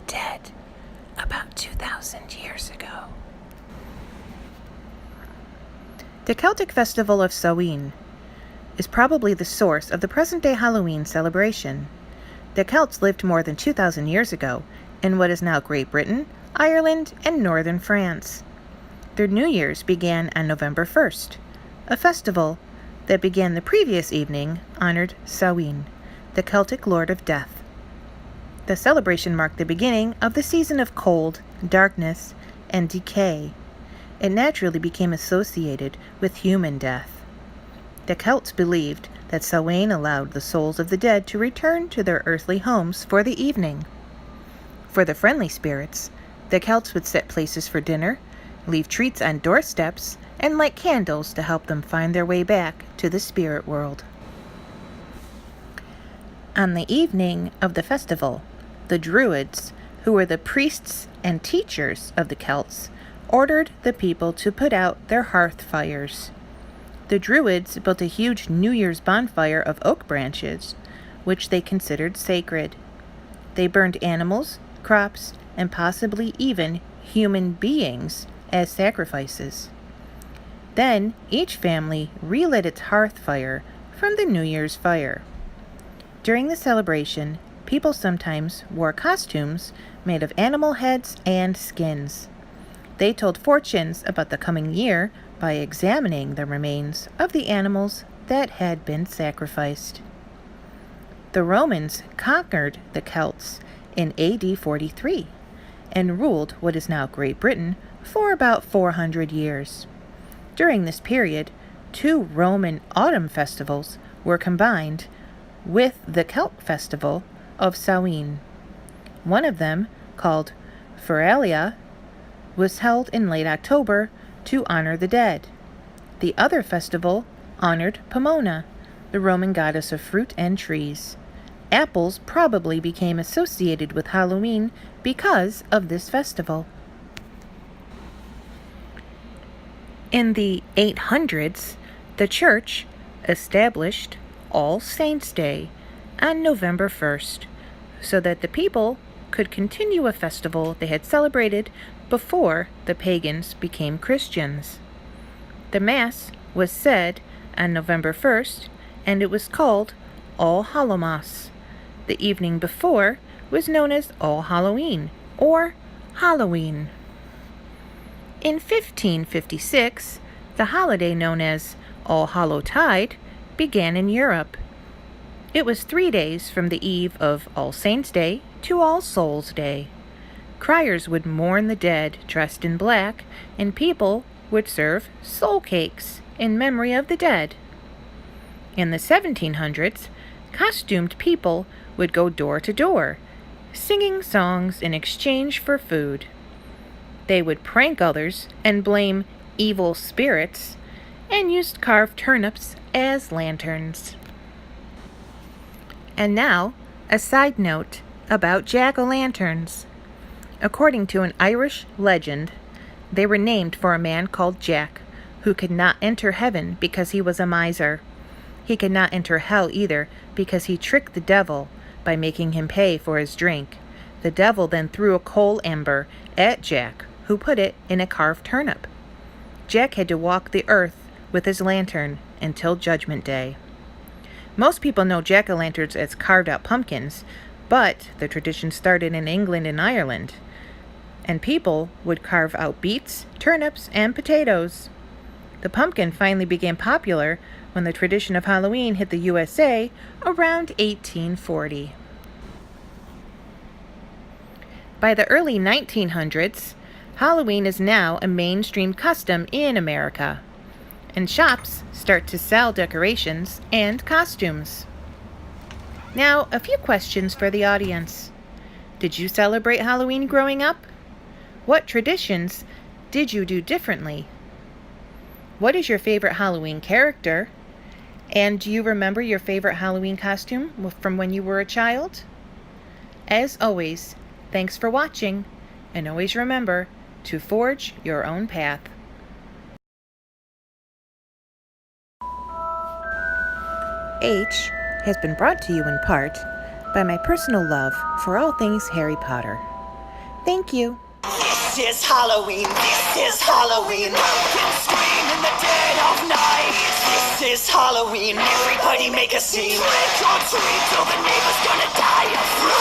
dead about 2,000 years ago. The Celtic festival of Samhain is probably the source of the present-day Halloween celebration. The Celts lived more than 2,000 years ago in what is now Great Britain, Ireland, and northern France. Their New Year's began on November 1st. A festival that began the previous evening honored Samhain, the Celtic lord of death. The celebration marked the beginning of the season of cold, darkness, and decay. It naturally became associated with human death. The Celts believed that Samhain allowed the souls of the dead to return to their earthly homes for the evening. For the friendly spirits, the Celts would set places for dinner, leave treats on doorsteps, and light candles to help them find their way back to the spirit world. On the evening of the festival, the Druids, who were the priests and teachers of the Celts, ordered the people to put out their hearth fires. The Druids built a huge New Year's bonfire of oak branches, which they considered sacred. They burned animals, crops, and possibly even human beings as sacrifices. Then each family relit its hearth fire from the New Year's fire. During the celebration, people sometimes wore costumes made of animal heads and skins. They told fortunes about the coming year by examining the remains of the animals that had been sacrificed. The Romans conquered the Celts in AD 43 and ruled what is now Great Britain for about 400 years. During this period, 2 Roman autumn festivals were combined with the Celt festival of Samhain. One of them, called Feralia, was held in late October to honor the dead. The other festival honored Pomona, the Roman goddess of fruit and trees. Apples probably became associated with Halloween because of this festival. In the 800s, the Church established All Saints' Day on November 1st, so that the people could continue a festival they had celebrated before the pagans became Christians. The Mass was said on November 1st, and it was called All Hallowmas. The evening before was known as All Halloween, or Halloween. In 1556, the holiday known as All Hallowtide began in Europe. It was 3 days from the eve of All Saints' Day to All Souls' Day. Criers would mourn the dead dressed in black, and people would serve soul cakes in memory of the dead. In the 1700s, costumed people would go door to door, singing songs in exchange for food. They would prank others and blame evil spirits, and used carved turnips as lanterns. And now, a side note about jack-o'-lanterns. According to an Irish legend, they were named for a man called Jack, who could not enter heaven because he was a miser. He could not enter hell either because he tricked the devil by making him pay for his drink. The devil then threw a coal ember at Jack, who put it in a carved turnip. Jack had to walk the earth with his lantern until Judgment Day. Most people know jack-o'-lanterns as carved-out pumpkins, but the tradition started in England and Ireland, and people would carve out beets, turnips, and potatoes. The pumpkin finally became popular when the tradition of Halloween hit the USA around 1840. By the early 1900s, Halloween is now a mainstream custom in America, and shops start to sell decorations and costumes. Now, a few questions for the audience. Did you celebrate Halloween growing up? What traditions did you do differently? What is your favorite Halloween character? And do you remember your favorite Halloween costume from when you were a child? As always, thanks for watching, and always remember to forge your own path. H has been brought to you in part by my personal love for all things Harry Potter. Thank you. This is Halloween, this is Halloween. Pumpkins scream in the dead of night. This is Halloween, everybody make a scene. Trick or treat till the neighbor's gonna die of fright.